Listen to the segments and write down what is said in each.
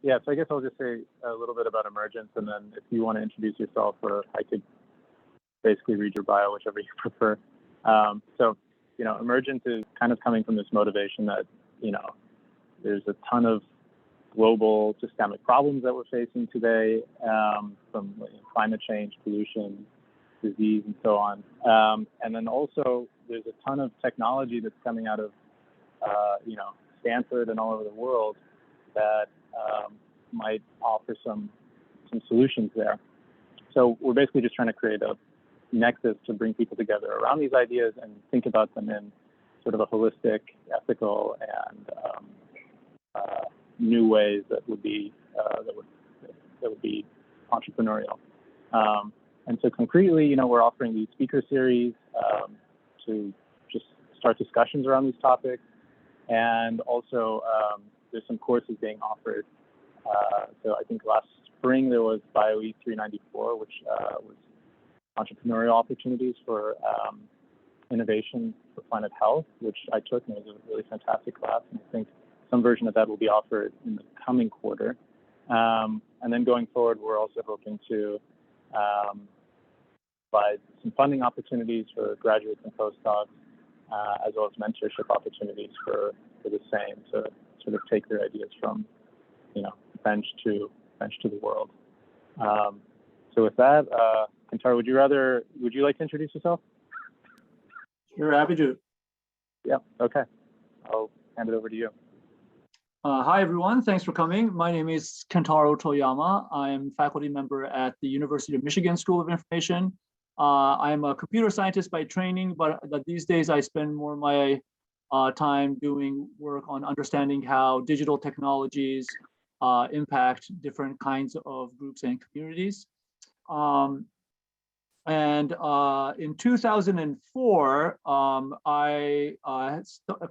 Yeah, so I guess I'll just say a little bit about emergence, and then if you want to introduce yourself, or I could basically read your bio, whichever you prefer. So, emergence is kind of coming from this motivation that, there's a ton of global systemic problems that we're facing today, from climate change, pollution, disease, and so on. And then also there's a ton of technology that's coming out of, Stanford and all over the world that might offer some solutions there. So we're basically just trying to create a nexus to bring people together around these ideas and think about them in sort of a holistic, ethical, and new ways that would be entrepreneurial. And so concretely, we're offering these speaker series to just start discussions around these topics, and also there's some courses being offered. So I think last spring there was BioE 394, which was entrepreneurial opportunities for innovation for planet health, which I took, and it was a really fantastic class. And I think some version of that will be offered in the coming quarter. And then going forward, we're also hoping to provide some funding opportunities for graduates and postdocs, as well as mentorship opportunities for the same, to sort of take their ideas from, bench to the world. So with that, Kentaro, would you like to introduce yourself? Sure, happy to. Yeah, okay. I'll hand it over to you. Hi, everyone. Thanks for coming. My name is Kentaro Toyama. I'm faculty member at the University of Michigan School of Information. I'm a computer scientist by training, but these days I spend more of my time doing work on understanding how digital technologies impact different kinds of groups and communities. And in 2004, I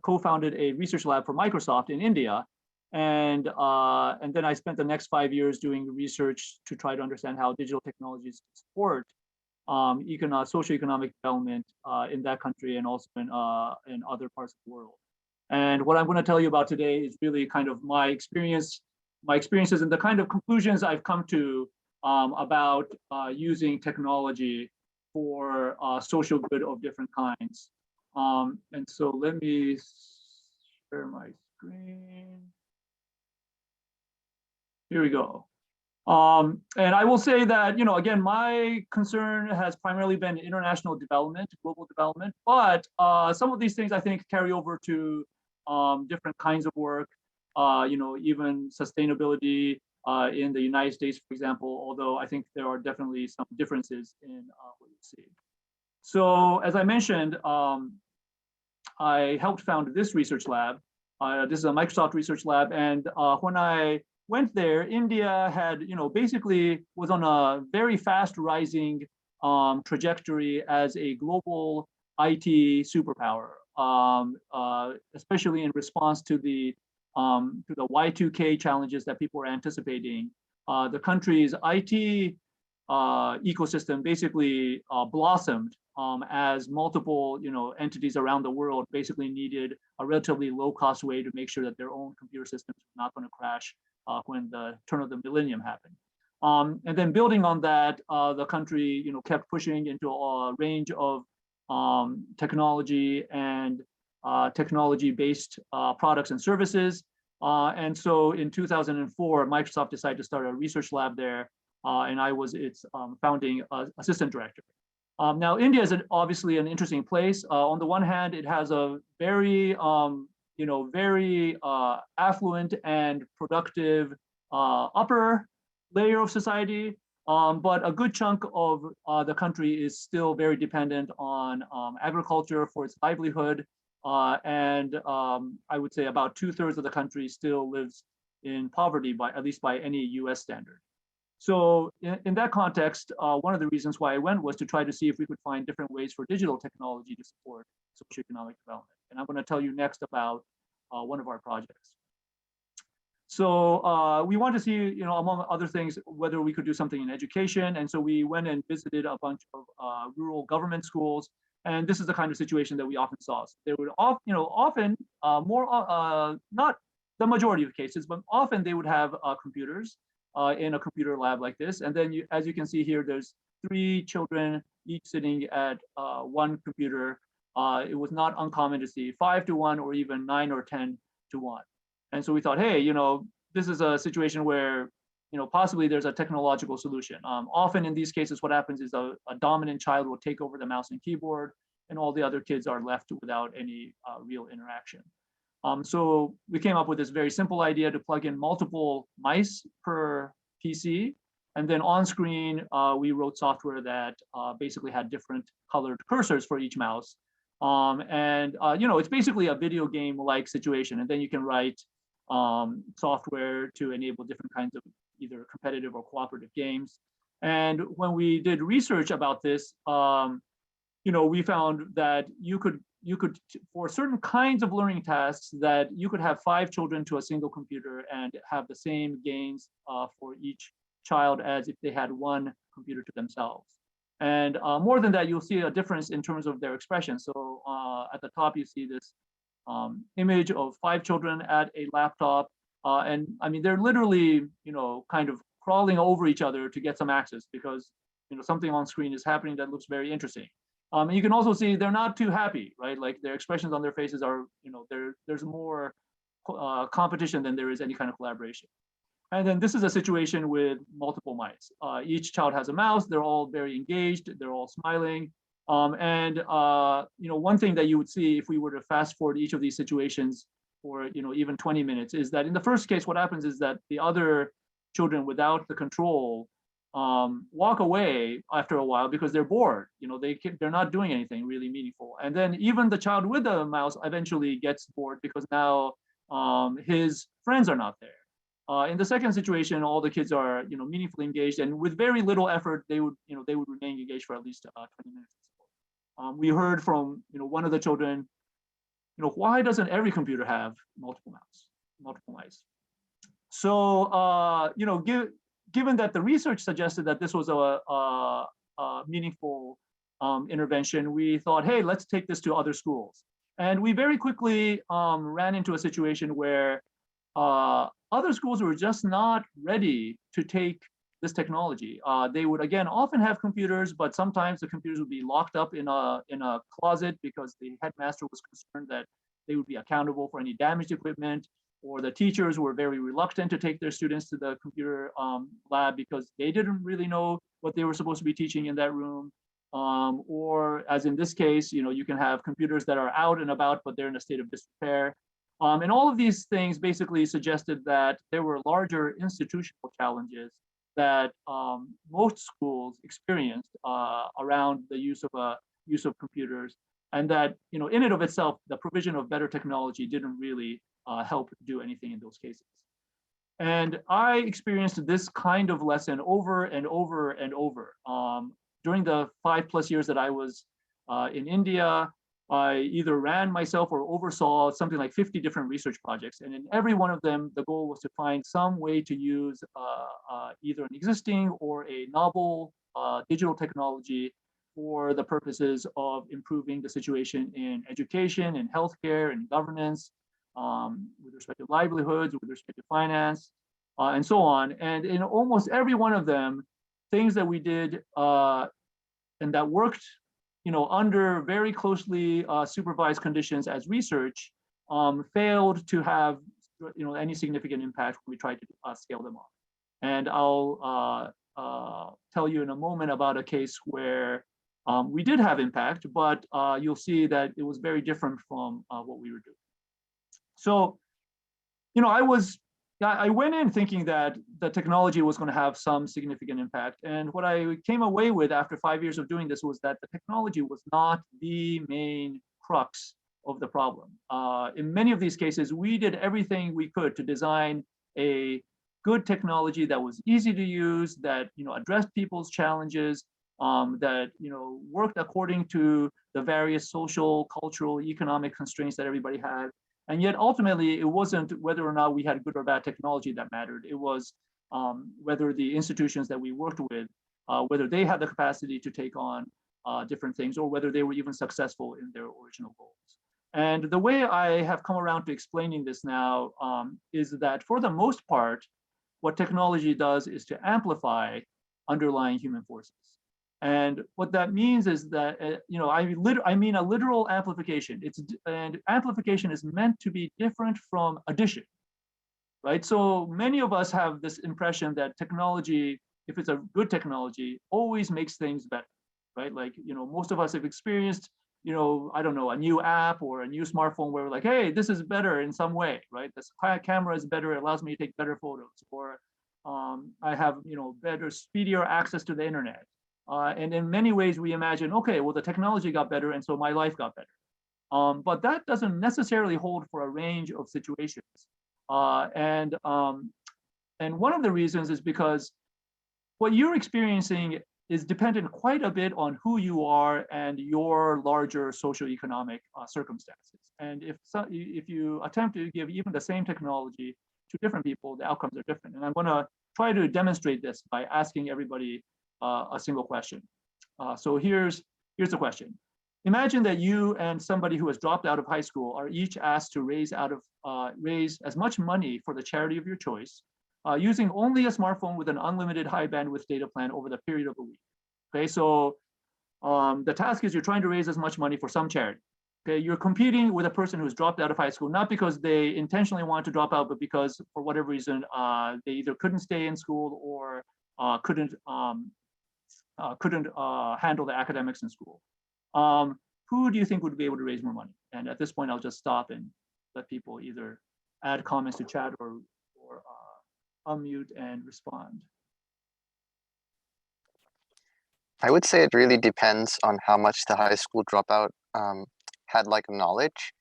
co-founded a research lab for Microsoft in India. And then I spent the next 5 years doing research to try to understand how digital technologies support socio-economic development in that country, and also in other parts of the world. And what I'm going to tell you about today is really kind of my experiences and the kind of conclusions I've come to about using technology for social good of different kinds. And so let me share my screen. Here we go. And I will say that, again, my concern has primarily been international development, global development, but some of these things I think carry over to different kinds of work, even sustainability in the United States, for example, although I think there are definitely some differences in what you see. So as I mentioned, I helped found this research lab. This is a Microsoft research lab. And when I went there, India had, basically was on a very fast rising trajectory as a global IT superpower, especially in response to the Y2K challenges that people were anticipating. The country's IT ecosystem basically blossomed as multiple, entities around the world basically needed a relatively low-cost way to make sure that their own computer systems were not going to crash when the turn of the millennium happened. And then building on that, the country, kept pushing into a range of technology and technology-based products and services. And so in 2004, Microsoft decided to start a research lab there, and I was its founding assistant director. Now, India is obviously an interesting place. On the one hand, it has a very, very affluent and productive upper layer of society, but a good chunk of the country is still very dependent on agriculture for its livelihood. And I would say about 2/3 of the country still lives in poverty, at least by any US standard. So in that context, one of the reasons why I went was to try to see if we could find different ways for digital technology to support socioeconomic development. And I'm going to tell you next about one of our projects. So we want to see, among other things, whether we could do something in education. And so we went and visited a bunch of rural government schools. And this is the kind of situation that we often saw. So they would often, not the majority of cases, but often they would have computers in a computer lab like this. And then as you can see here, there's 3 children each sitting at one computer. It was not uncommon to see 5 to 1 or even 9 or 10 to 1. And so we thought, hey, this is a situation where possibly there's a technological solution. Often in these cases, what happens is a dominant child will take over the mouse and keyboard, and all the other kids are left without any real interaction. So we came up with this very simple idea to plug in multiple mice per PC. And then on screen, we wrote software that basically had different colored cursors for each mouse. It's basically a video game-like situation. And then you can write software to enable different kinds of either competitive or cooperative games. And when we did research about this, we found that you could, for certain kinds of learning tasks, that you could have 5 children to a single computer and have the same gains for each child as if they had 1 computer to themselves. And more than that, you'll see a difference in terms of their expression. So at the top, you see this image of 5 children at a laptop. And I mean, they're literally, kind of crawling over each other to get some access because, something on screen is happening that looks very interesting. And you can also see they're not too happy, right? Like their expressions on their faces are, there's more competition than there is any kind of collaboration. And then this is a situation with multiple mice. Each child has a mouse. They're all very engaged. They're all smiling. One thing that you would see if we were to fast forward each of these situations for even 20 minutes is that in the first case, what happens is that the other children without the control walk away after a while because they're bored. They're not doing anything really meaningful. And then even the child with the mouse eventually gets bored because now his friends are not there. In the second situation, all the kids are meaningfully engaged, and with very little effort, they would remain engaged for at least 20 minutes. We heard from one of the children, why doesn't every computer have multiple mice? So given that the research suggested that this was a meaningful intervention, we thought, hey, let's take this to other schools. And we very quickly ran into a situation where other schools were just not ready to take this technology. They would, again, often have computers, but sometimes the computers would be locked up in a closet because the headmaster was concerned that they would be accountable for any damaged equipment, or the teachers were very reluctant to take their students to the computer lab because they didn't really know what they were supposed to be teaching in that room. Or as in this case, you can have computers that are out and about, but they're in a state of disrepair. And all of these things basically suggested that there were larger institutional challenges that most schools experienced around the use of computers, and that in and of itself, the provision of better technology didn't really help do anything in those cases. And I experienced this kind of lesson over and over and over. During the 5+ years that I was in India, I either ran myself or oversaw something like 50 different research projects. And in every one of them, the goal was to find some way to use either an existing or a novel digital technology for the purposes of improving the situation in education, in healthcare, and governance, with respect to livelihoods, with respect to finance, and so on. And in almost every one of them, things that we did and that worked under very closely supervised conditions as research, failed to have any significant impact when we tried to scale them up. And I'll tell you in a moment about a case where we did have impact, but you'll see that it was very different from what we were doing. So, I went in thinking that the technology was going to have some significant impact. And what I came away with after 5 years of doing this was that the technology was not the main crux of the problem. In many of these cases, we did everything we could to design a good technology that was easy to use, that addressed people's challenges, that worked according to the various social, cultural, economic constraints that everybody had. And yet ultimately, it wasn't whether or not we had good or bad technology that mattered. It was whether the institutions that we worked with, whether they had the capacity to take on different things, or whether they were even successful in their original goals. And the way I have come around to explaining this now is that for the most part, what technology does is to amplify underlying human forces. And what that means is that, I mean a literal amplification. And amplification is meant to be different from addition, right? So many of us have this impression that technology, if it's a good technology, always makes things better, right? Like, most of us have experienced, I don't know, a new app or a new smartphone where we're like, hey, this is better in some way, right? This camera is better, it allows me to take better photos, or I have, better, speedier access to the internet. And in many ways we imagine, okay, well, the technology got better and so my life got better. But that doesn't necessarily hold for a range of situations. And one of the reasons is because what you're experiencing is dependent quite a bit on who you are and your larger socioeconomic circumstances. And if you attempt to give even the same technology to different people, the outcomes are different. And I'm going to try to demonstrate this by asking everybody a single question. So here's the question. Imagine that you and somebody who has dropped out of high school are each asked to raise as much money for the charity of your choice, using only a smartphone with an unlimited high bandwidth data plan over the period of a week. Okay, so the task is you're trying to raise as much money for some charity. Okay, you're competing with a person who's dropped out of high school, not because they intentionally want to drop out, but because for whatever reason they either couldn't stay in school or couldn't handle the academics in school. Who do you think would be able to raise more money? And at this point, I'll just stop and let people either add comments to chat or unmute and respond. I would say it really depends on how much the high school dropout had like knowledge.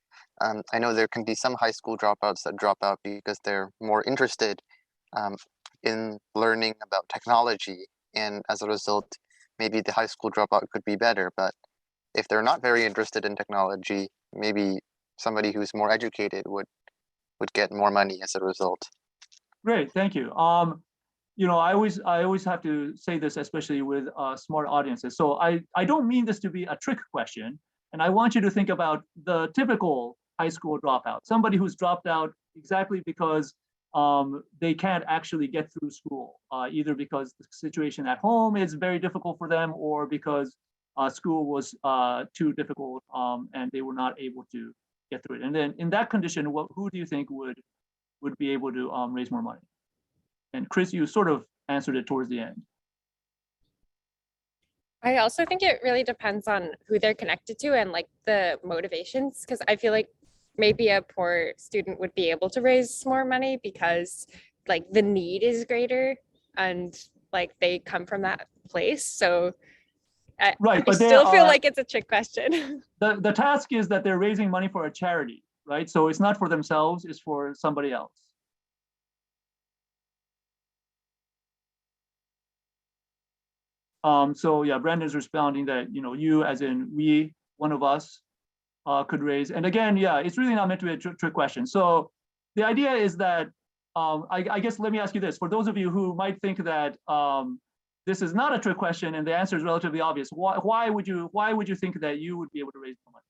I know there can be some high school dropouts that drop out because they're more interested in learning about technology, and as a result, maybe the high school dropout could be better. But if they're not very interested in technology, maybe somebody who's more educated would get more money as a result. Great, thank you. I always have to say this, especially with smart audiences. So I don't mean this to be a trick question, and I want you to think about the typical high school dropout, somebody who's dropped out exactly because they can't actually get through school, either because the situation at home is very difficult for them, or because school was too difficult and they were not able to get through it. And then in that condition, who do you think would be able to raise more money? And Chris, you sort of answered it towards the end. I also think it really depends on who they're connected to and like the motivations, because I feel like maybe a poor student would be able to raise more money because like the need is greater and like they come from that place. So Right, I still feel like it's a trick question. The task is that they're raising money for a charity, right? So it's not for themselves, it's for somebody else. So yeah, Brandon's responding that, you as in we, one of us, could raise. And again, yeah, it's really not meant to be a trick question. So the idea is that, I guess, let me ask you this. For those of you who might think that this is not a trick question and the answer is relatively obvious, why would you think that you would be able to raise more money?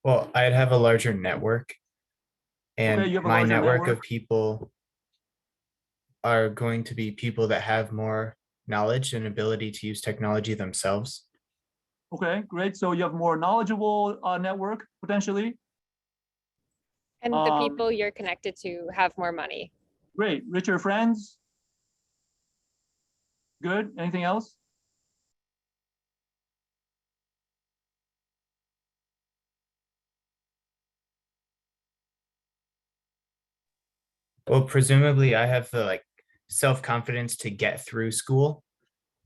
Well, I'd have a larger network, and Okay, you have a my larger network of people are going to be people that have more knowledge and ability to use technology themselves. Okay, great. So you have more knowledgeable network potentially. And the people you're connected to have more money. Great, richer friends. Good, anything else? Well, presumably I have the self-confidence to get through school.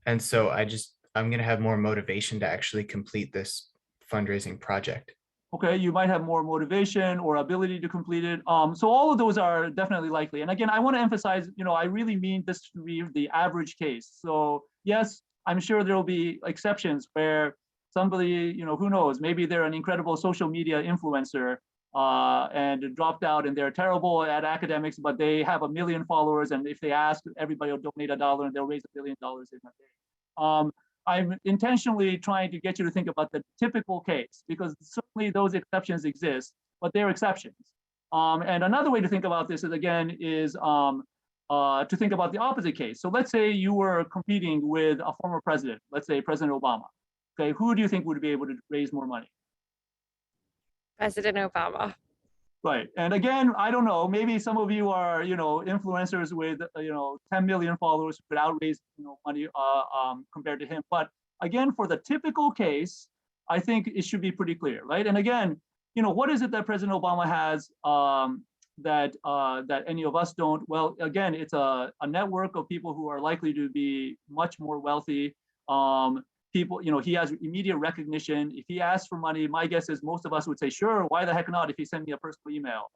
And so I'm going to have more motivation to actually complete this fundraising project. Okay, you might have more motivation or ability to complete it. So all of those are definitely likely. And again, I want to emphasize, I really mean this to be the average case. So yes, I'm sure there will be exceptions where somebody, who knows, maybe they're an incredible social media influencer and dropped out and they're terrible at academics, but they have 1 million followers. And if they ask, everybody will donate $1 and they'll raise $1 billion in a day. I'm intentionally trying to get you to think about the typical case, because certainly those exceptions exist, but they're exceptions. And another way to think about this is, again, is to think about the opposite case. So let's say you were competing with a former president, let's say President Obama. Okay, who do you think would be able to raise more money? President Obama. Right. And again, I don't know, maybe some of you are, influencers with, 10 million followers who could outraise, money compared to him. But again, for the typical case, I think it should be pretty clear, right? And again, what is it that President Obama has that any of us don't? Well, again, it's a network of people who are likely to be much more wealthy. People, he has immediate recognition. If he asks for money, my guess is most of us would say, sure, why the heck not, if he sent me a personal email.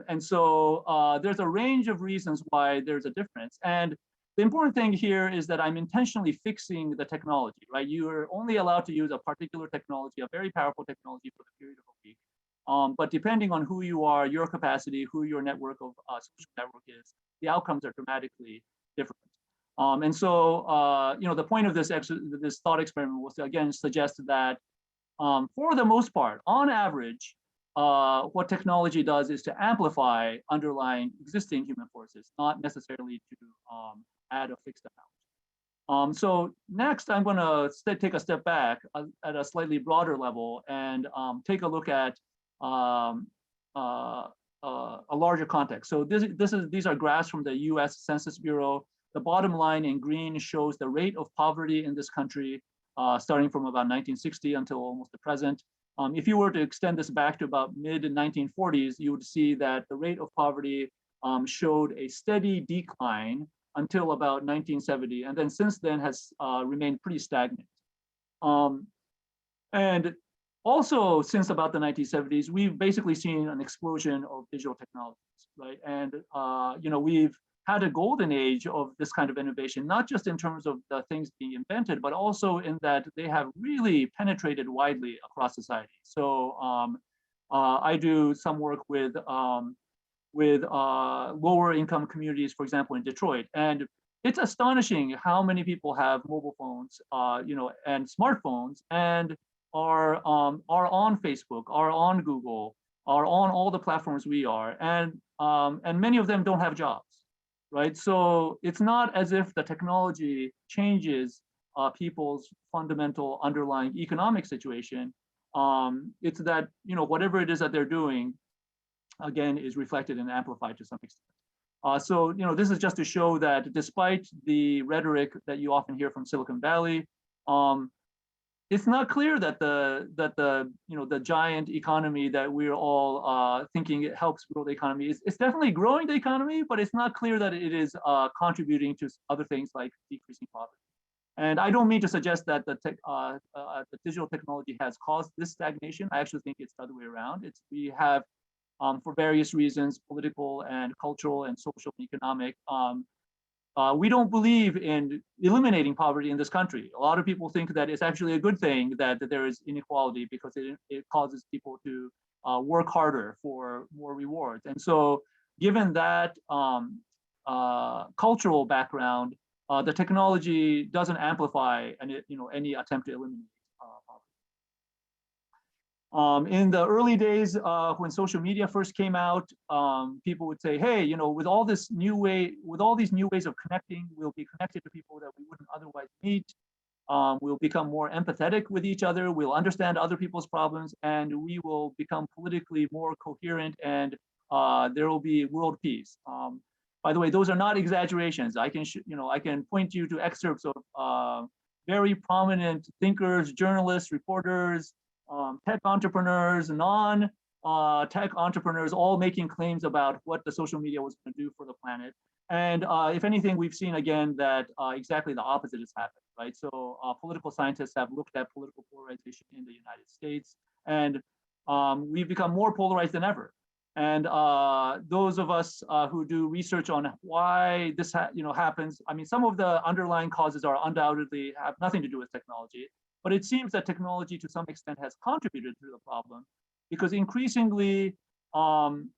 And so there's a range of reasons why there's a difference. And the important thing here is that I'm intentionally fixing the technology, right? You are only allowed to use a particular technology, a very powerful technology, for the period of a week. But depending on who you are, your capacity, who your network of social network is, the outcomes are dramatically different. And so, the point of this thought experiment was to, again, suggest that for the most part, on average, what technology does is to amplify underlying existing human forces, not necessarily to add a fixed amount. So next, I'm going to take a step back at a slightly broader level and take a look at a larger context. So these are graphs from the U.S. Census Bureau. The bottom line in green shows the rate of poverty in this country, starting from about 1960 until almost the present. If you were to extend this back to about mid-1940s, you would see that the rate of poverty showed a steady decline until about 1970, and then since then has remained pretty stagnant. And also, since about the 1970s, we've basically seen an explosion of digital technologies, right? And we've had a golden age of this kind of innovation, not just in terms of the things being invented, but also in that they have really penetrated widely across society. So I do some work with lower income communities, for example, in Detroit, and it's astonishing how many people have mobile phones, and smartphones, and are on Facebook, are on Google, are on all the platforms we are, and many of them don't have jobs. Right, so it's not as if the technology changes people's fundamental underlying economic situation. It's that whatever it is that they're doing, again, is reflected and amplified to some extent. So this is just to show that despite the rhetoric that you often hear from Silicon Valley, it's not clear that the giant economy that we're all thinking it helps grow the economy. It's definitely growing the economy, but it's not clear that it is contributing to other things like decreasing poverty. And I don't mean to suggest that the digital technology has caused this stagnation. I actually think it's the other way around. We have, for various reasons, political and cultural and social and economic, we don't believe in eliminating poverty in this country. A lot of people think that it's actually a good thing that there is inequality because it causes people to work harder for more rewards. And so given that cultural background, the technology doesn't amplify any attempt to eliminate poverty. In the early days, when social media first came out, people would say, "Hey, with all these new ways of connecting, we'll be connected to people that we wouldn't otherwise meet. We'll become more empathetic with each other. We'll understand other people's problems, and we will become politically more coherent, and there will be world peace." By the way, those are not exaggerations. I can point you to excerpts of very prominent thinkers, journalists, reporters, tech entrepreneurs, non-tech entrepreneurs, all making claims about what the social media was going to do for the planet. And if anything, we've seen again that exactly the opposite has happened, right? So political scientists have looked at political polarization in the United States, and we've become more polarized than ever. And those of us who do research on why this happens, I mean, some of the underlying causes are undoubtedly have nothing to do with technology. But it seems that technology to some extent has contributed to the problem, because increasingly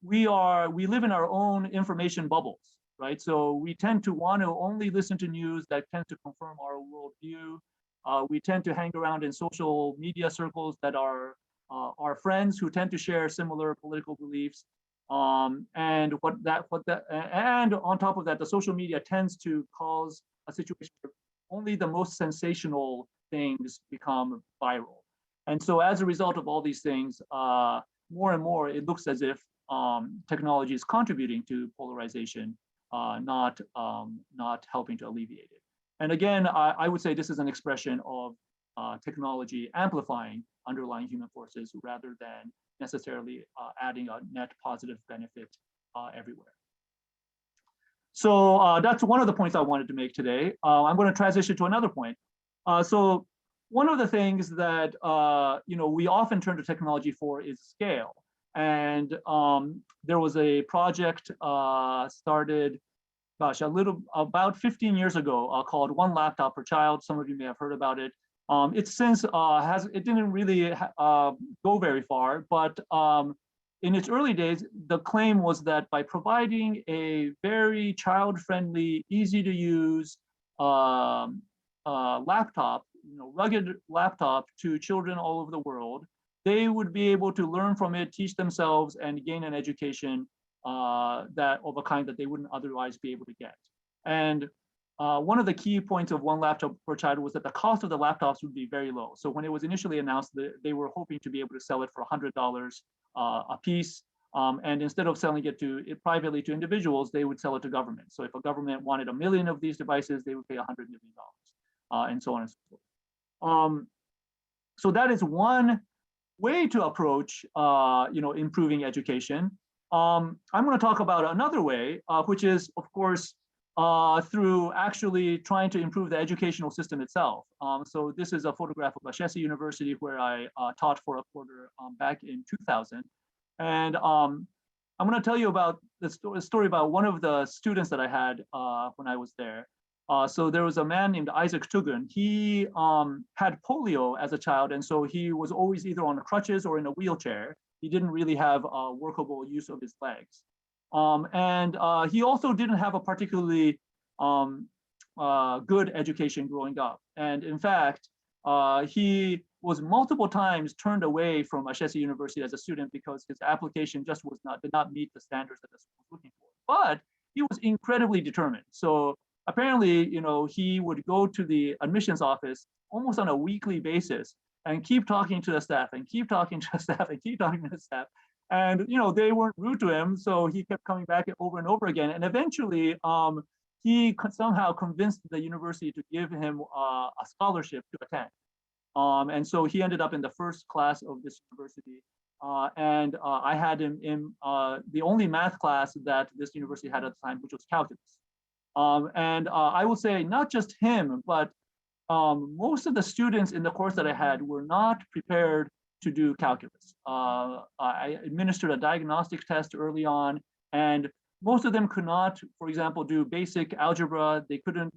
we live in our own information bubbles, right? So we tend to want to only listen to news that tend to confirm our worldview. We tend to hang around in social media circles that are our friends who tend to share similar political beliefs. And on top of that, the social media tends to cause a situation where only the most sensational things become viral. And so as a result of all these things, more and more it looks as if technology is contributing to polarization, not helping to alleviate it. And again, I would say this is an expression of technology amplifying underlying human forces rather than necessarily adding a net positive benefit everywhere. So that's one of the points I wanted to make today. I'm going to transition to another point. So one of the things that we often turn to technology for is scale. And there was a project started, about 15 years ago called One Laptop Per Child. Some of you may have heard about it. It's since it didn't really go very far, but in its early days, the claim was that by providing a very child-friendly, easy-to-use laptop, rugged laptop to children all over the world, they would be able to learn from it, teach themselves, and gain an education that of a kind that they wouldn't otherwise be able to get. And one of the key points of One Laptop Per Child was that the cost of the laptops would be very low. So when it was initially announced, they were hoping to be able to sell it for $100 a piece. And instead of selling it privately to individuals, they would sell it to government. So if a government wanted 1 million of these devices, they would pay $100 million, and so on and so forth. So that is one way to approach, improving education. I'm going to talk about another way, which is, of course, through actually trying to improve the educational system itself. So this is a photograph of Ashesi University where I taught for a quarter back in 2000. And I'm going to tell you about the story about one of the students that I had when I was there. So there was a man named Isaac Tugun. He had polio as a child, and so he was always either on crutches or in a wheelchair. He didn't really have workable use of his legs. And he also didn't have a particularly good education growing up. And in fact, he was multiple times turned away from Ashesi University as a student because his application just did not meet the standards that the school was looking for. But he was incredibly determined. So apparently, he would go to the admissions office almost on a weekly basis and keep talking to the staff and keep talking to the staff and keep talking to the staff. And they weren't rude to him, so he kept coming back over and over again. And eventually, he somehow convinced the university to give him a scholarship to attend. And so he ended up in the first class of this university. And I had him in the only math class that this university had at the time, which was calculus. And I will say not just him, but most of the students in the course that I had were not prepared to do calculus. I administered a diagnostic test early on, and most of them could not, for example, do basic algebra. They couldn't,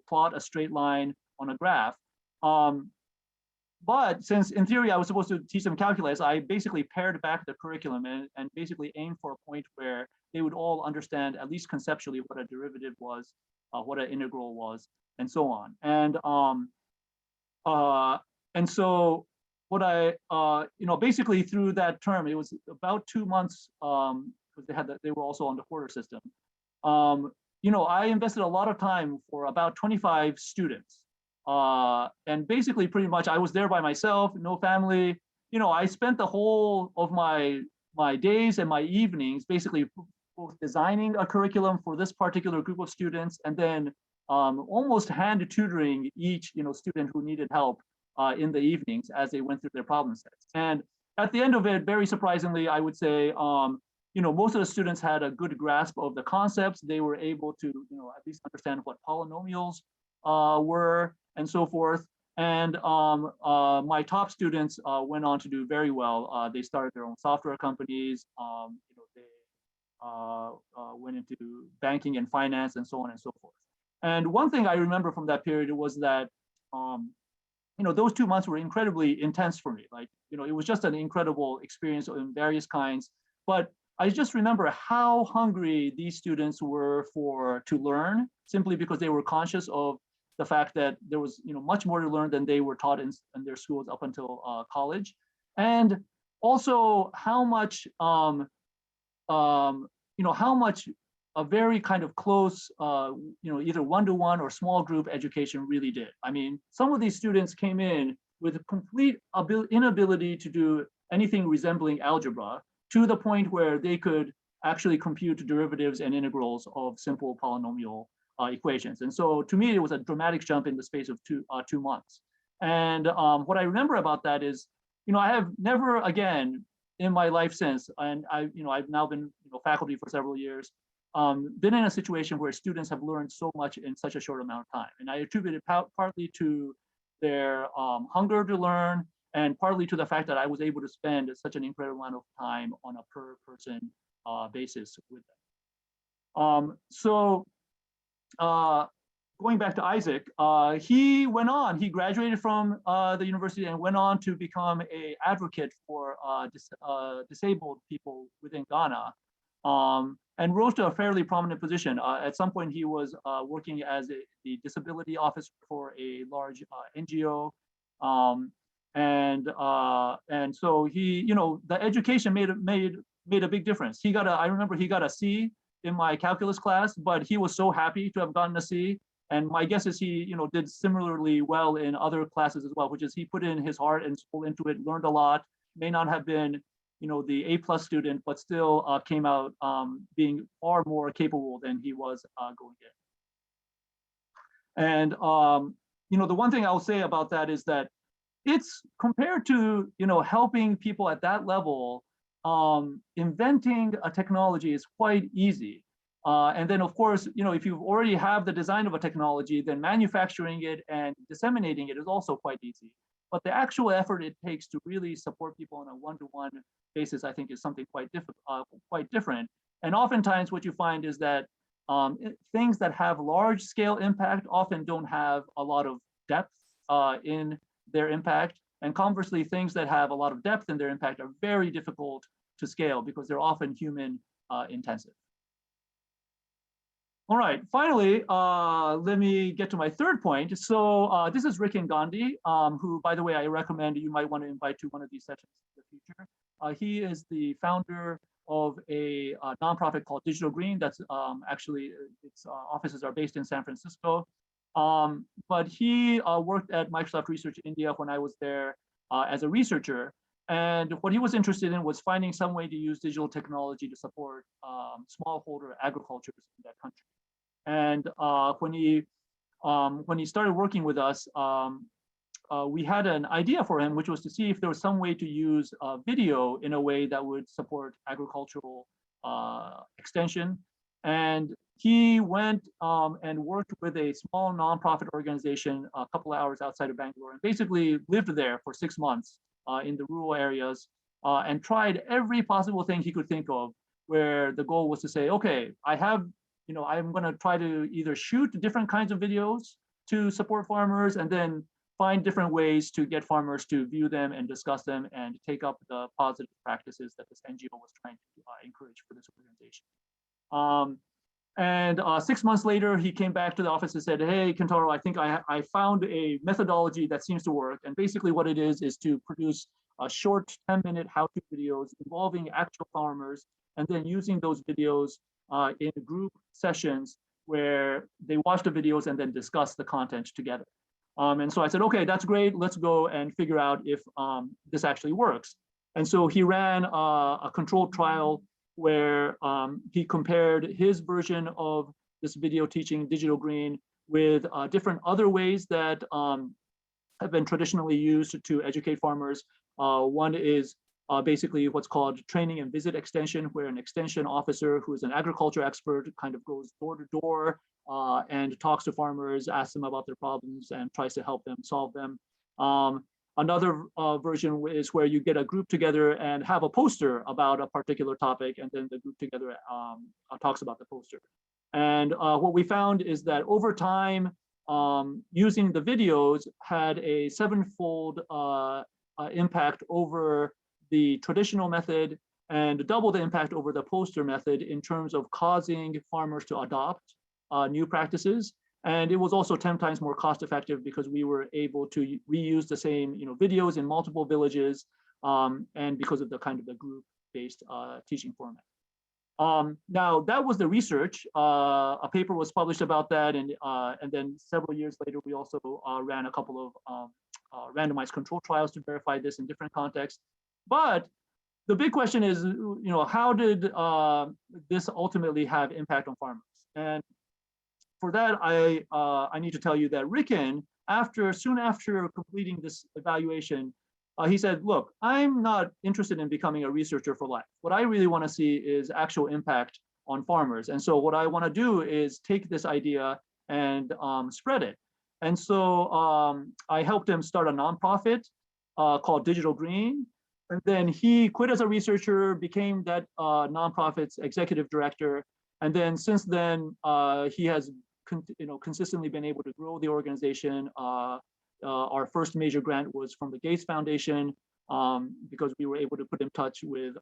plot a straight line on a graph. But since in theory I was supposed to teach them calculus, I basically pared back the curriculum and basically aimed for a point where they would all understand, at least conceptually, what a derivative was, what an integral was, and so on. And so what I, basically through that term, it was about 2 months, because they were also on the quarter system. I invested a lot of time for about 25 students. And basically pretty much I was there by myself, no family. I spent the whole of my days and my evenings basically both designing a curriculum for this particular group of students and then almost hand tutoring each student who needed help in the evenings as they went through their problem sets. And at the end of it, very surprisingly, I would say, most of the students had a good grasp of the concepts. They were able to, at least understand what polynomials were and so forth. And my top students went on to do very well. They started their own software companies. They went into banking and finance and so on and so forth. And one thing I remember from that period was that, those 2 months were incredibly intense for me. Like, it was just an incredible experience in various kinds. But I just remember how hungry these students were to learn, simply because they were conscious of the fact that there was much more to learn than they were taught in their schools up until college, and also how much how much a very kind of close either one-to-one or small group education really did. I mean, some of these students came in with a complete inability to do anything resembling algebra, to the point where they could actually compute derivatives and integrals of simple polynomial equations. And so to me, it was a dramatic jump in the space of 2 months. And what I remember about that is, I have never again in my life since, and I've now been faculty for several years, been in a situation where students have learned so much in such a short amount of time. And I attribute it partly to their hunger to learn, and partly to the fact that I was able to spend such an incredible amount of time on a per person basis with them. Going back to Isaac, he graduated from the university and went on to become an advocate for disabled people within Ghana, and rose to a fairly prominent position. At some point, he was working as the disability officer for a large NGO. And so he, the education made a big difference. I remember he got a C in my calculus class, but he was so happy to have gotten a C. And my guess is he, did similarly well in other classes as well, which is he put in his heart and soul into it, learned a lot, may not have been, the A+ student, but still came out being far more capable than he was going in. And, the one thing I'll say about that is that it's compared to, helping people at that level, inventing a technology is quite easy. And then of course, if you already have the design of a technology, then manufacturing it and disseminating it is also quite easy. But the actual effort it takes to really support people on a one-to-one basis, I think, is something quite different. And oftentimes what you find is that things that have large-scale impact often don't have a lot of depth in their impact. And conversely, things that have a lot of depth in their impact are very difficult to scale because they're often human intensive. All right, finally, let me get to my third point. So this is Rick and Gandhi, who, by the way, I recommend you might want to invite to one of these sessions in the future. He is the founder of a nonprofit called Digital Green. That's actually, its offices are based in San Francisco. But he worked at Microsoft Research India when I was there as a researcher. And what he was interested in was finding some way to use digital technology to support smallholder agriculture in that country. And when he started working with us, we had an idea for him, which was to see if there was some way to use video in a way that would support agricultural extension. And he went and worked with a small nonprofit organization a couple of hours outside of Bangalore, and basically lived there for 6 months in the rural areas, and tried every possible thing he could think of, where the goal was to say, okay, I'm going to try to either shoot different kinds of videos to support farmers, and then find different ways to get farmers to view them and discuss them and take up the positive practices that this NGO was trying to encourage for this organization. And 6 months later, he came back to the office and said, hey, Kentaro, I think I found a methodology that seems to work. And basically what it is to produce short 10-minute how-to videos involving actual farmers, and then using those videos in group sessions where they watch the videos and then discuss the content together. And so I said, okay, that's great. Let's go and figure out if this actually works. And so he ran a controlled trial where he compared his version of this video teaching, Digital Green, with different other ways that have been traditionally used to educate farmers. One is basically what's called training and visit extension, where an extension officer who is an agriculture expert kind of goes door to door and talks to farmers, asks them about their problems, and tries to help them solve them. Another version is where you get a group together and have a poster about a particular topic, and then the group together talks about the poster. And what we found is that over time, using the videos had a 7-fold impact over the traditional method, and double the impact over the poster method in terms of causing farmers to adopt new practices. And it was also 10 times more cost effective because we were able to reuse the same videos in multiple villages, and because of the kind of the group-based teaching format. Now that was the research. A paper was published about that, and then several years later, we also ran a couple of randomized control trials to verify this in different contexts. But the big question is, how did this ultimately have impact on farmers? And for that, I need to tell you that Ricken, soon after completing this evaluation, he said, look, I'm not interested in becoming a researcher for life. What I really want to see is actual impact on farmers. And so what I want to do is take this idea and spread it. And so I helped him start a nonprofit called Digital Green. And then he quit as a researcher, became that nonprofit's executive director. And then since then, he has consistently been able to grow the organization. Our first major grant was from the Gates Foundation, because we were able to put in touch with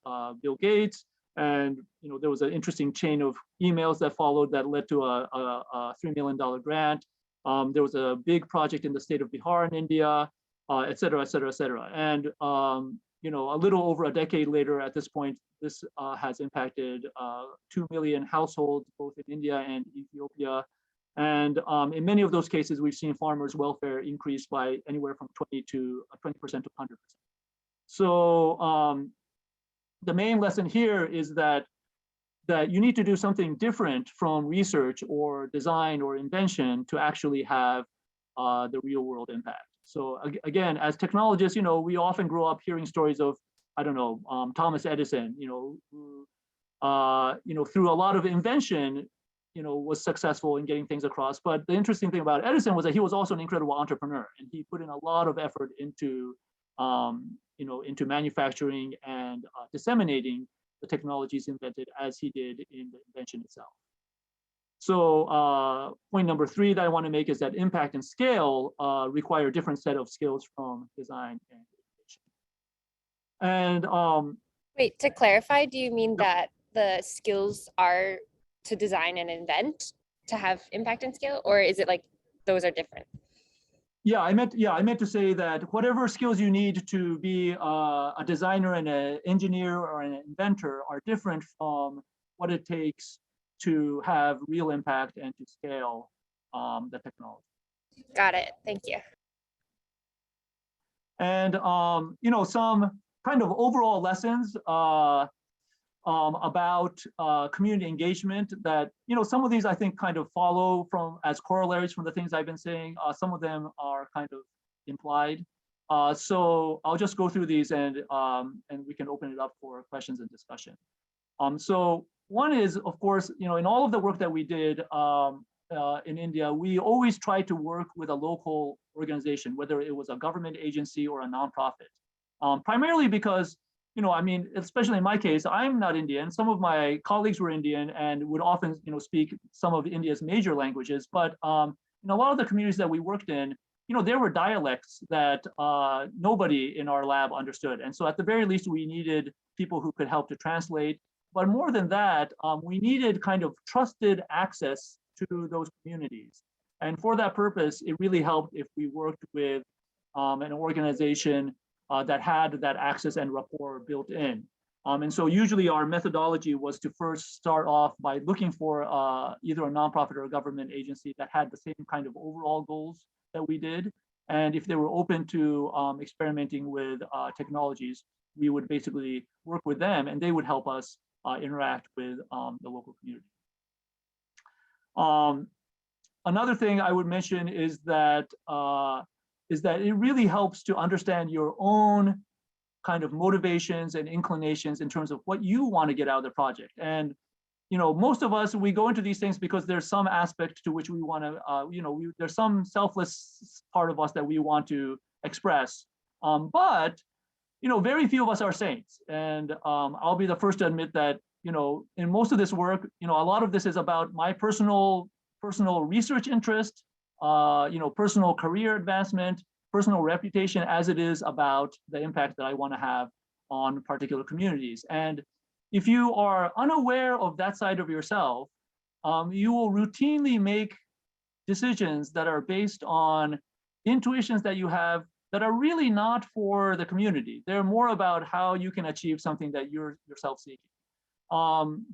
Bill Gates. And there was an interesting chain of emails that followed that led to a $3 million grant. There was a big project in the state of Bihar in India, et cetera, et cetera, et cetera. And a little over a decade later at this point, this has impacted 2 million households, both in India and Ethiopia. And in many of those cases, we've seen farmers' welfare increase by anywhere from 20% to 100%. So the main lesson here is that you need to do something different from research or design or invention to actually have the real world impact. So again, as technologists, we often grow up hearing stories of, I don't know, Thomas Edison, who, through a lot of invention, was successful in getting things across. But the interesting thing about Edison was that he was also an incredible entrepreneur, and he put in a lot of effort into, into manufacturing and disseminating the technologies invented as he did in the invention itself. So point number 3 that I want to make is that impact and scale require a different set of skills from design and innovation. And wait, to clarify, do you mean that the skills are to design and invent to have impact and scale, or is it like those are different? Yeah, I meant to say that whatever skills you need to be a designer and an engineer or an inventor are different from what it takes to have real impact and to scale the technology. Got it. Thank you. And some kind of overall lessons about community engagement that, some of these I think kind of follow from as corollaries from the things I've been saying. Some of them are kind of implied. So I'll just go through these and we can open it up for questions and discussion. So one is, of course, in all of the work that we did in India, we always tried to work with a local organization, whether it was a government agency or a nonprofit. Primarily because, especially in my case, I'm not Indian. Some of my colleagues were Indian and would often, speak some of India's major languages. But in a lot of the communities that we worked in, there were dialects that nobody in our lab understood. And so at the very least, we needed people who could help to translate. But more than that, we needed kind of trusted access to those communities. And for that purpose, it really helped if we worked with an organization that had that access and rapport built in. And so usually our methodology was to first start off by looking for either a nonprofit or a government agency that had the same kind of overall goals that we did. And if they were open to experimenting with technologies, we would basically work with them and they would help us interact with the local community. Another thing I would mention is that it really helps to understand your own kind of motivations and inclinations in terms of what you want to get out of the project. And most of us, we go into these things because there's some aspect to which we want to, there's some selfless part of us that we want to express. But very few of us are saints. And I'll be the first to admit that, in most of this work, a lot of this is about my personal research interest, personal career advancement, personal reputation, as it is about the impact that I want to have on particular communities. And if you are unaware of that side of yourself, you will routinely make decisions that are based on intuitions that you have that are really not for the community. They're more about how you can achieve something that you're yourself seeking.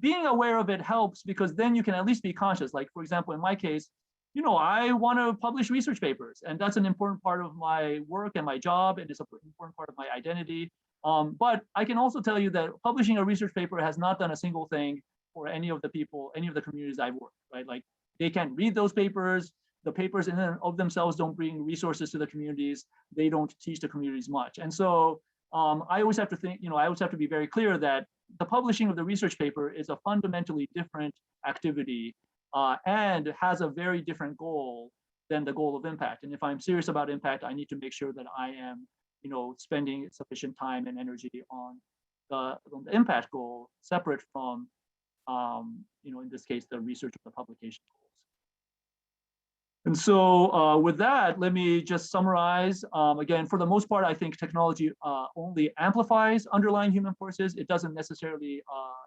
Being aware of it helps because then you can at least be conscious. Like, for example, in my case, I want to publish research papers, and that's an important part of my work and my job, and it's an important part of my identity. But I can also tell you that publishing a research paper has not done a single thing for any of the people, any of the communities I've worked, right? Like, they can't read those papers. The papers in and of themselves don't bring resources to the communities. They don't teach the communities much. And so I always have to think, I always have to be very clear that the publishing of the research paper is a fundamentally different activity and has a very different goal than the goal of impact. And if I'm serious about impact, I need to make sure that I am, spending sufficient time and energy on the impact goal, separate from, in this case, the research of the publication goals. And so with that, let me just summarize. Again, for the most part, I think technology only amplifies underlying human forces. It doesn't necessarily,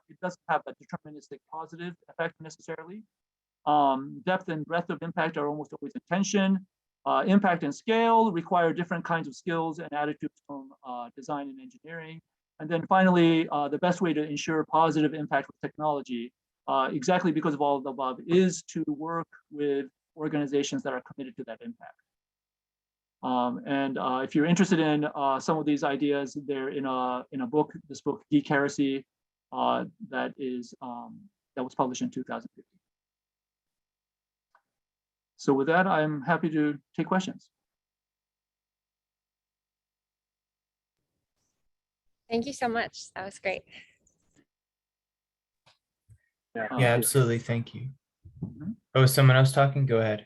it doesn't have a deterministic positive effect necessarily. Depth and breadth of impact are almost always in tension. Impact and scale require different kinds of skills and attitudes from design and engineering. And then finally, the best way to ensure positive impact with technology, exactly because of all of the above, is to work with organizations that are committed to that impact. And if you're interested in some of these ideas, they're in a book, this book, Geek Heresy, that was published in 2015. So with that, I'm happy to take questions. Thank you so much. That was great. Yeah, absolutely. Thank you. Oh, is someone else talking? Go ahead.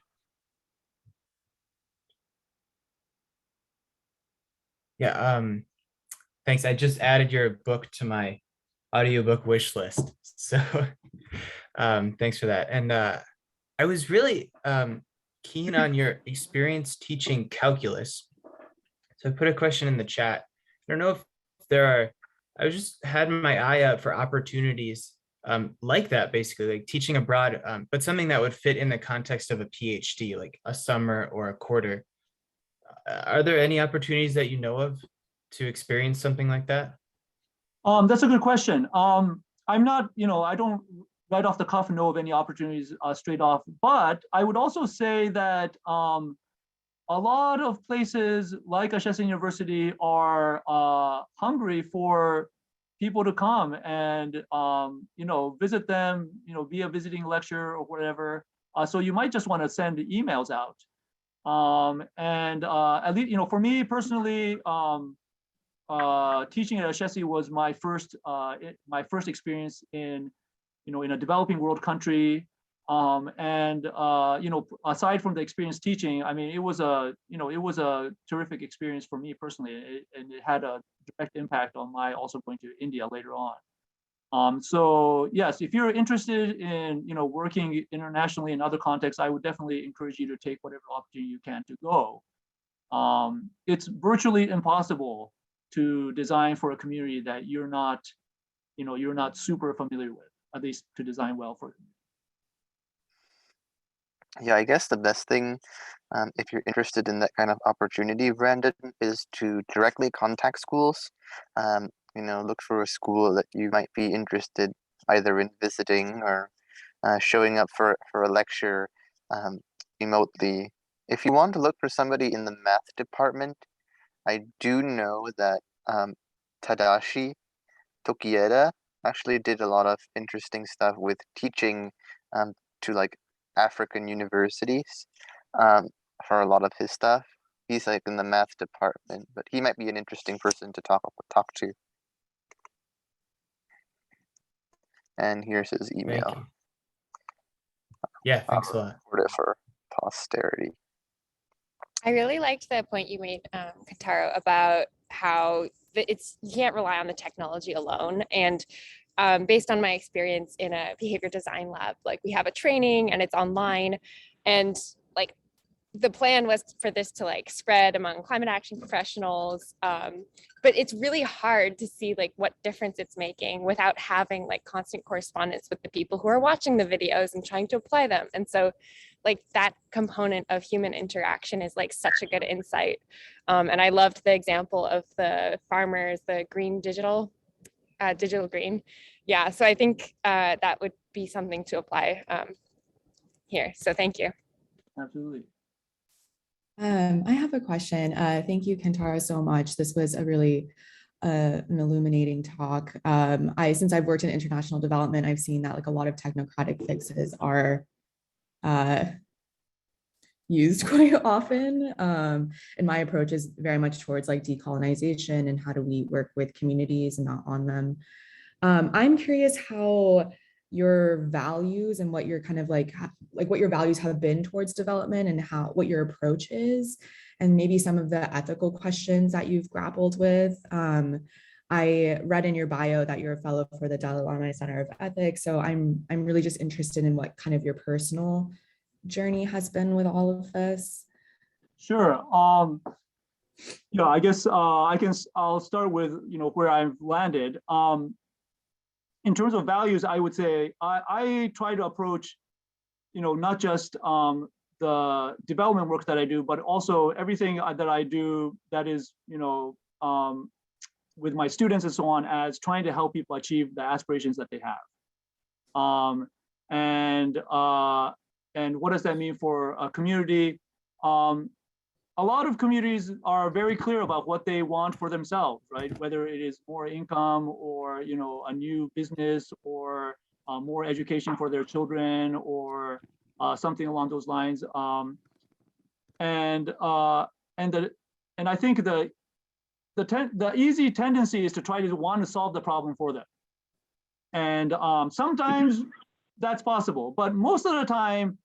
Yeah, thanks. I just added your book to my audiobook wish list. So thanks for that. And I was really keen on your experience teaching calculus. So I put a question in the chat. I don't know if there are, I just had my eye out for opportunities like that, basically, like teaching abroad, but something that would fit in the context of a PhD, like a summer or a quarter. Are there any opportunities that you know of to experience something like that? That's a good question. I'm not, I don't right off the cuff know of any opportunities straight off, but I would also say that a lot of places like Ashesi University are hungry for people to come and visit them, via visiting lecture or whatever. So you might just want to send emails out. And at least, for me personally, teaching at Ashesi was my first experience in, in a developing world country. Aside from the experience teaching, I mean, it was a terrific experience for me personally, and it had a direct impact on my also going to India later on. So yes, if you're interested in, working internationally in other contexts, I would definitely encourage you to take whatever opportunity you can to go. It's virtually impossible to design for a community that you're not super familiar with, at least to design well for. Yeah, I guess the best thing, if you're interested in that kind of opportunity, Brandon, is to directly contact schools. Look for a school that you might be interested either in visiting or showing up for a lecture remotely. If you want to look for somebody in the math department, I do know that Tadashi Tokieda actually did a lot of interesting stuff with teaching to like African universities for a lot of his stuff. He's like in the math department, but he might be an interesting person to talk to. And here's his email. Thank you. Yeah, thanks a lot. Record it for posterity. I really liked the point you made, Kentaro, about how you can't rely on the technology alone. And based on my experience in a behavior design lab, like we have a training and it's online, and like the plan was for this to like spread among climate action professionals, but it's really hard to see like what difference it's making without having like constant correspondence with the people who are watching the videos and trying to apply them. And so like that component of human interaction is like such a good insight. And I loved the example of the farmers, the green digital green. Yeah, so I think that would be something to apply here. So thank you. Absolutely. I have a question. Thank you, Kentaro, so much. This was a really an illuminating talk. Since I've worked in international development, I've seen that like a lot of technocratic fixes are used quite often. And my approach is very much towards like decolonization and how do we work with communities and not on them. I'm curious how your values and what your kind of like what your values have been towards development and what your approach is, and maybe some of the ethical questions that you've grappled with. I read in your bio that you're a fellow for the Dalai Lama Center of Ethics, so I'm really just interested in what kind of your personal journey has been with all of this. Sure. Yeah, I guess I'll start with where I've landed. In terms of values, I would say I try to approach, not just the development work that I do, but also everything that I do that is, with my students and so on, as trying to help people achieve the aspirations that they have. And what does that mean for a community? A lot of communities are very clear about what they want for themselves, right? Whether it is more income or a new business or more education for their children or something along those lines. And I think the easy tendency is to try to want to solve the problem for them. And sometimes that's possible, but most of the time,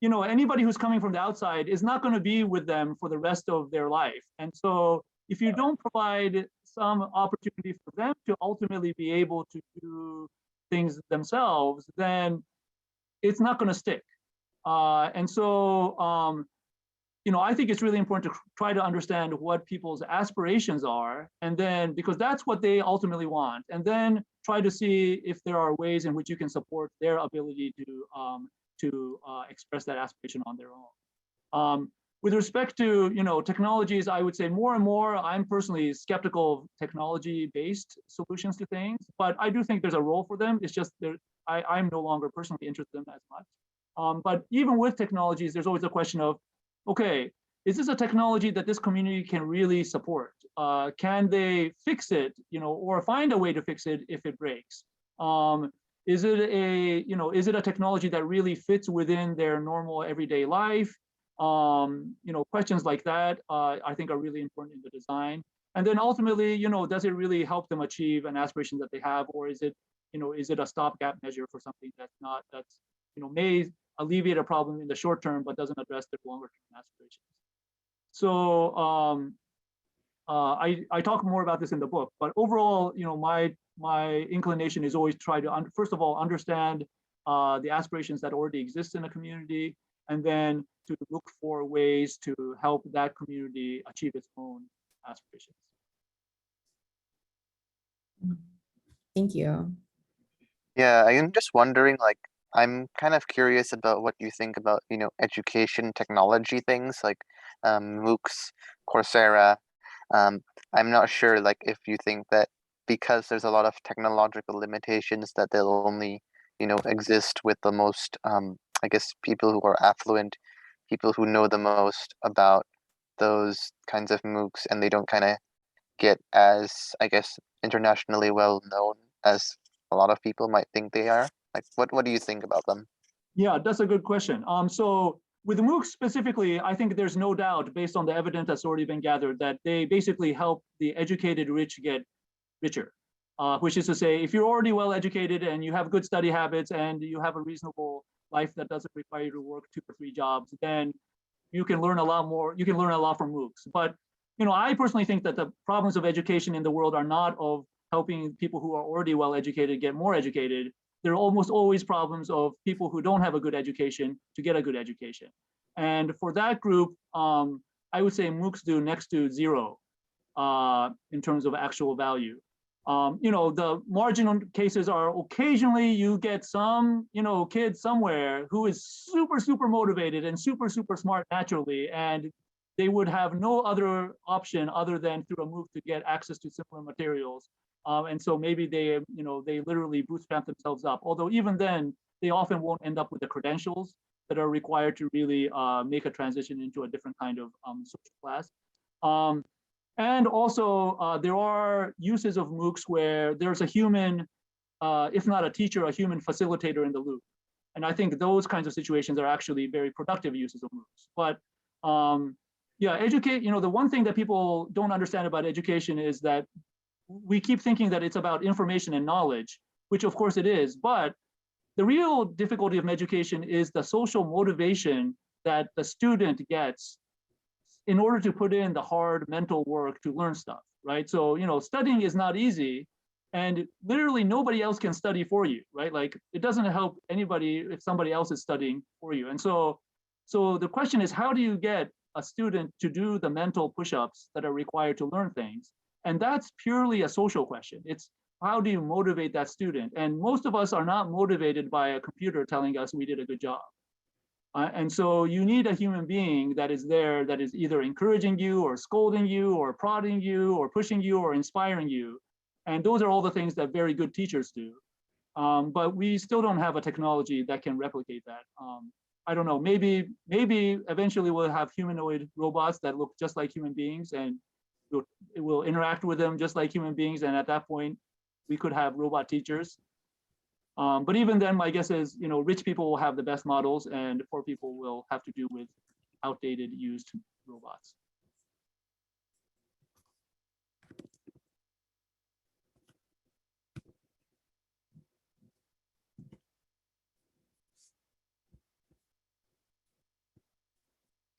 anybody who's coming from the outside is not going to be with them for the rest of their life. And so if you don't provide some opportunity for them to ultimately be able to do things themselves, then it's not going to stick. And so, I think it's really important to try to understand what people's aspirations are, and then, because that's what they ultimately want, and then try to see if there are ways in which you can support their ability to express that aspiration on their own. With respect to technologies, I would say more and more, I'm personally skeptical of technology-based solutions to things, but I do think there's a role for them. It's just I'm no longer personally interested in them as much. But even with technologies, there's always a question of, okay, is this a technology that this community can really support? Can they fix it, or find a way to fix it if it breaks? Is it a technology that really fits within their normal everyday life? Questions like that, I think are really important in the design. And then ultimately, does it really help them achieve an aspiration that they have, or is it a stopgap measure for something that's may alleviate a problem in the short term, but doesn't address their longer term aspirations? So I talk more about this in the book, but overall, my inclination is always try to, first of all, understand the aspirations that already exist in a community, and then to look for ways to help that community achieve its own aspirations. Thank you. Yeah, I'm just wondering, like, I'm kind of curious about what you think about, education technology things like MOOCs, Coursera. I'm not sure, like, if you think that because there's a lot of technological limitations that they'll only, exist with the most, I guess, people who are affluent, people who know the most about those kinds of MOOCs, and they don't kind of get as, I guess, internationally well known as a lot of people might think they are. Like, what do you think about them? Yeah, that's a good question. So with MOOCs specifically, I think there's no doubt, based on the evidence that's already been gathered, that they basically help the educated rich get richer. Which is to say, if you're already well educated and you have good study habits and you have a reasonable life that doesn't require you to work 2 or 3 jobs, then you can learn a lot more. You can learn a lot from MOOCs. But I personally think that the problems of education in the world are not of helping people who are already well educated get more educated. There are almost always problems of people who don't have a good education to get a good education. And for that group, I would say MOOCs do next to zero in terms of actual value. The marginal cases are occasionally you get some, kid somewhere who is super, super motivated and super, super smart naturally, and they would have no other option other than through a MOOC to get access to similar materials. And so maybe they literally bootstrap themselves up. Although even then, they often won't end up with the credentials that are required to really make a transition into a different kind of social class. And also, there are uses of MOOCs where there's a human, if not a teacher, a human facilitator in the loop. And I think those kinds of situations are actually very productive uses of MOOCs. But the one thing that people don't understand about education is that we keep thinking that it's about information and knowledge, which of course it is. But the real difficulty of education is the social motivation that the student gets in order to put in the hard mental work to learn stuff, right? So, studying is not easy, and literally nobody else can study for you, right? Like it doesn't help anybody if somebody else is studying for you. And so the question is, how do you get a student to do the mental push-ups that are required to learn things? And that's purely a social question. It's how do you motivate that student? And most of us are not motivated by a computer telling us we did a good job. And so you need a human being that is there, that is either encouraging you or scolding you or prodding you or pushing you or inspiring you. And those are all the things that very good teachers do. But we still don't have a technology that can replicate that. I don't know, maybe eventually we'll have humanoid robots that look just like human beings, and it will interact with them just like human beings. And at that point, we could have robot teachers. But even then, my guess is, rich people will have the best models and poor people will have to do with outdated, used robots.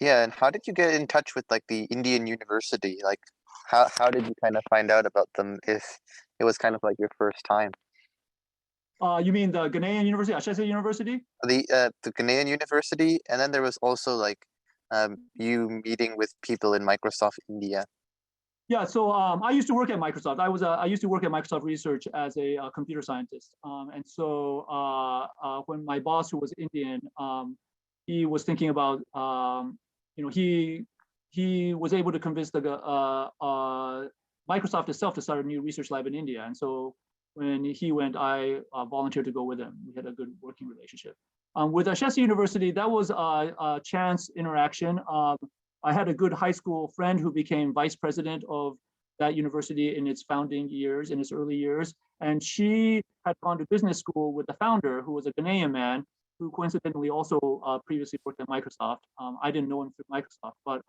Yeah, and how did you get in touch with like the Indian university? Like how did you kind of find out about them if it was kind of like your first time? You mean the Ghanaian University, Ashesi University? The Ghanaian university, and then there was also like you meeting with people in Microsoft India. Yeah, so I used to work at Microsoft. I used to work at Microsoft Research as a computer scientist. And so when my boss, who was Indian, he was thinking about, he was able to convince the Microsoft itself to start a new research lab in India. And so when he went, I volunteered to go with him. We had a good working relationship. With Ashesi University, that was a chance interaction. I had a good high school friend who became vice president of that university in its founding years, in its early years. And she had gone to business school with the founder, who was a Ghanaian man, who coincidentally also previously worked at Microsoft. I didn't know him through Microsoft, but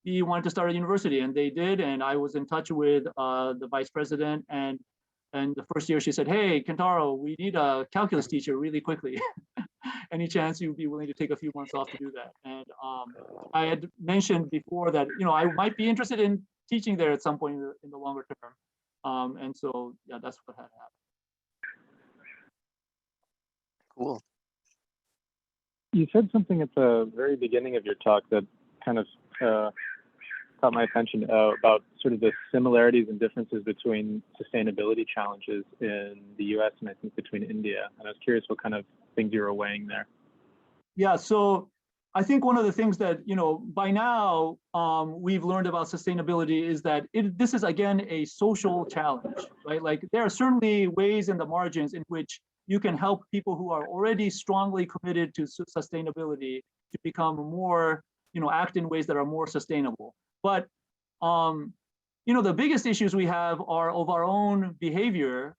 he wanted to start a university, and they did. And I was in touch with the vice president, and the first year she said, "Hey, Kentaro, we need a calculus teacher really quickly. Any chance you'd be willing to take a few months off to do that?" And I had mentioned before that I might be interested in teaching there at some point in the longer term. And so yeah, that's what had happened. Cool. You said something at the very beginning of your talk that kind of caught my attention about sort of the similarities and differences between sustainability challenges in the US and I think between India. And I was curious what kind of things you were weighing there. Yeah, so I think one of the things that, by now we've learned about sustainability is that this is, again, a social challenge, right? Like there are certainly ways in the margins in which you can help people who are already strongly committed to sustainability to become more, act in ways that are more sustainable. But, the biggest issues we have are of our own behavior,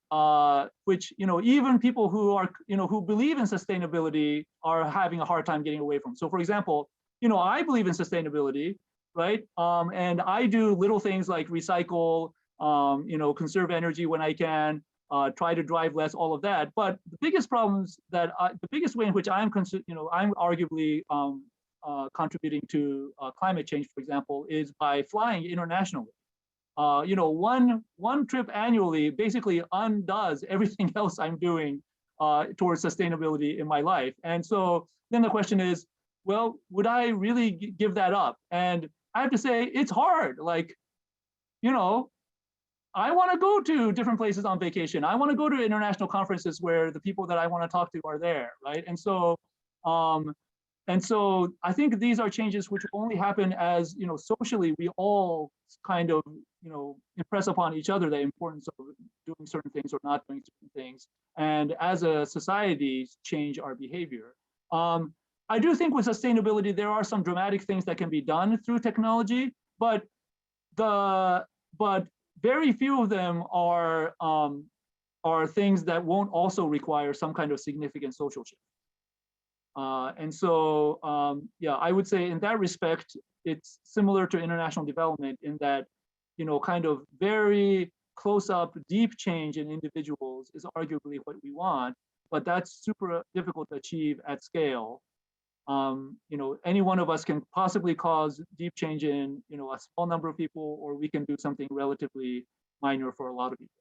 which, even people who are, who believe in sustainability are having a hard time getting away from. So for example, I believe in sustainability, right? And I do little things like recycle, conserve energy when I can, try to drive less, all of that. But the biggest problems that, the biggest way in which I'm arguably contributing to climate change, for example, is by flying internationally. One trip annually basically undoes everything else I'm doing towards sustainability in my life. And so then the question is, well, would I really give that up? And I have to say, it's hard. Like, you know, I want to go to different places on vacation. I want to go to international conferences where the people that I want to talk to are there, right? And so I think these are changes which only happen as, you know, socially we all kind of, you know, impress upon each other the importance of doing certain things or not doing certain things, and as a society change our behavior. I do think with sustainability there are some dramatic things that can be done through technology, but very few of them are things that won't also require some kind of significant social shift. And so, yeah, I would say in that respect, it's similar to international development in that, you know, kind of very close up, deep change in individuals is arguably what we want, but that's super difficult to achieve at scale. You know, any one of us can possibly cause deep change in, you know, a small number of people, or we can do something relatively minor for a lot of people.